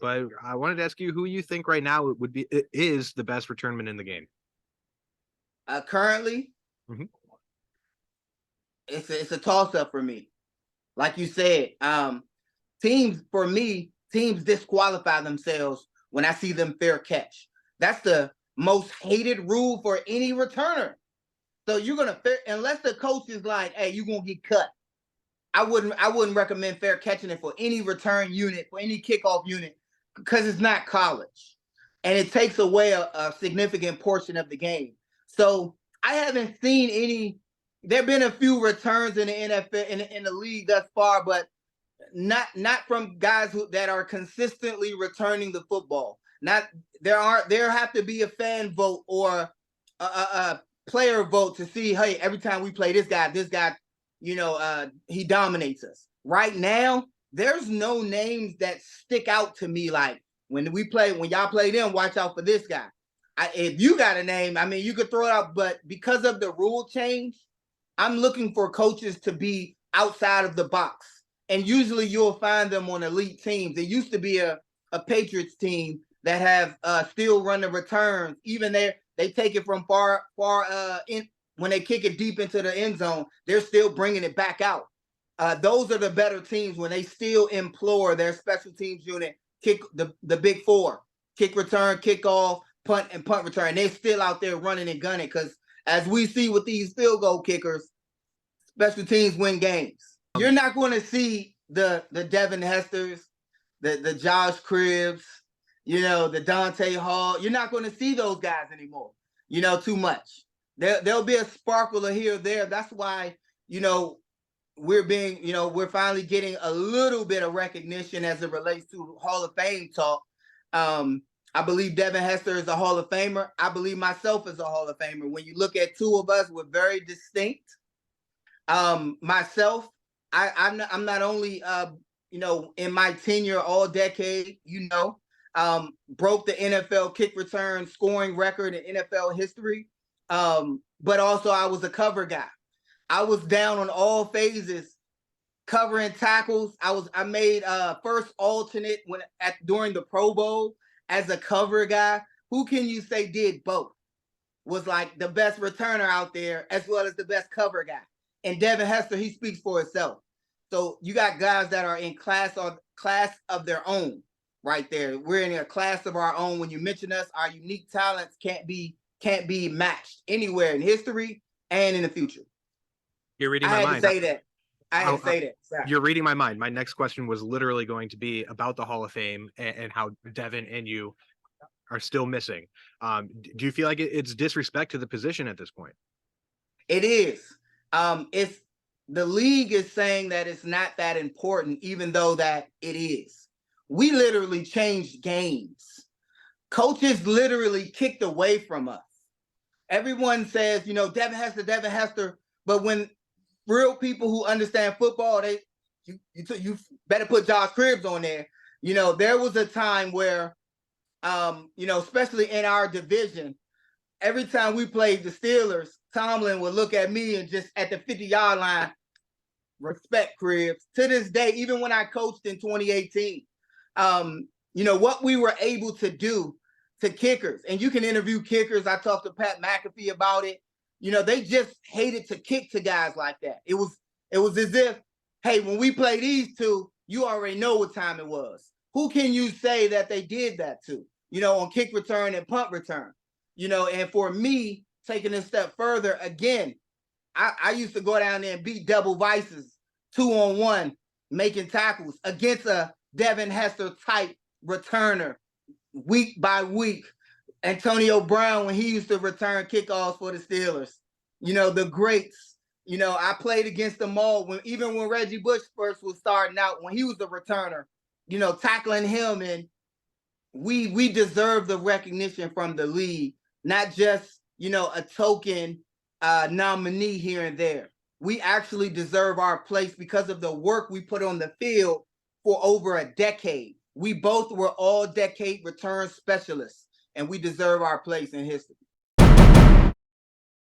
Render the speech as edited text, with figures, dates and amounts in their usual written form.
but I wanted to ask you who you think right now is the best returnman in the game. Currently, mm-hmm. it's a toss up for me. Like you said, teams disqualify themselves when I see them fair catch. That's the most hated rule for any returner. So you're gonna unless the coach is like, "Hey, you're gonna get cut." I wouldn't recommend fair catching it for any return unit, for any kickoff unit, because it's not college, and it takes away a significant portion of the game. So I haven't seen any. There've been a few returns in the NFL in the league thus far, but not from guys that are consistently returning the football. There have to be a fan vote or a player vote to see, hey, every time we play this guy, he dominates us. Right now, there's no names that stick out to me like when y'all play them, watch out for this guy. If you got a name, I mean, you could throw it out, but because of the rule change, I'm looking for coaches to be outside of the box. And usually you'll find them on elite teams. It used to be a Patriots team that have still run the returns. Even they take it from far in when they kick it deep into the end zone, they're still bringing it back out. Those are the better teams when they still implore their special teams unit, kick the big four, kick return, kickoff, punt, and punt return. They're still out there running and gunning because as we see with these field goal kickers, special teams win games. You're not going to see the Devin Hesters, the Josh Cribbs, the Dante Hall. You're not going to see those guys anymore, too much. There'll be a sparkle here or there. That's why, we're finally getting a little bit of recognition as it relates to Hall of Fame talk. I believe Devin Hester is a Hall of Famer. I believe myself is a Hall of Famer. When you look at two of us, we're very distinct. Myself, I'm not only in my tenure all decade, broke the NFL kick return scoring record in NFL history. But also I was a cover guy. I was down on all phases, covering tackles. I made first alternate during the Pro Bowl as a cover guy. Who can you say did both? Was like the best returner out there as well as the best cover guy. And Devin Hester, he speaks for himself. So you got guys that are in class of their own right there. We're in a class of our own. When you mention us, our unique talents can't be matched anywhere in history and in the future. You're reading my mind. I had to say that. Sorry. You're reading my mind. My next question was literally going to be about the Hall of Fame and how Devin and you are still missing. Do you feel like it's disrespect to the position at this point? It is. It's the league is saying that it's not that important, even though that it is. We literally changed games. Coaches literally kicked away from us. Everyone says, Devin Hester, but when real people who understand football, you better put Josh Cribbs on there. There was a time where, especially in our division, every time we played the Steelers, Tomlin would look at me and just at the 50-yard line, respect Cribbs. To this day, even when I coached in 2018, what we were able to do to kickers, and you can interview kickers. I talked to Pat McAfee about it. They just hated to kick to guys like that. It was as if, hey, when we play these two, you already know what time it was. Who can you say that they did that to? On kick return and punt return. And for me, taking a step further, again, I used to go down there and beat double vices, 2-on-1, making tackles against a Devin Hester type returner week by week. Antonio Brown, when he used to return kickoffs for the Steelers, the greats. I played against them all even when Reggie Bush first was starting out, when he was a returner, tackling him, and we deserve the recognition from the league, not just, a token nominee here and there. We actually deserve our place because of the work we put on the field for over a decade. We both were all decade return specialists, and we deserve our place in history.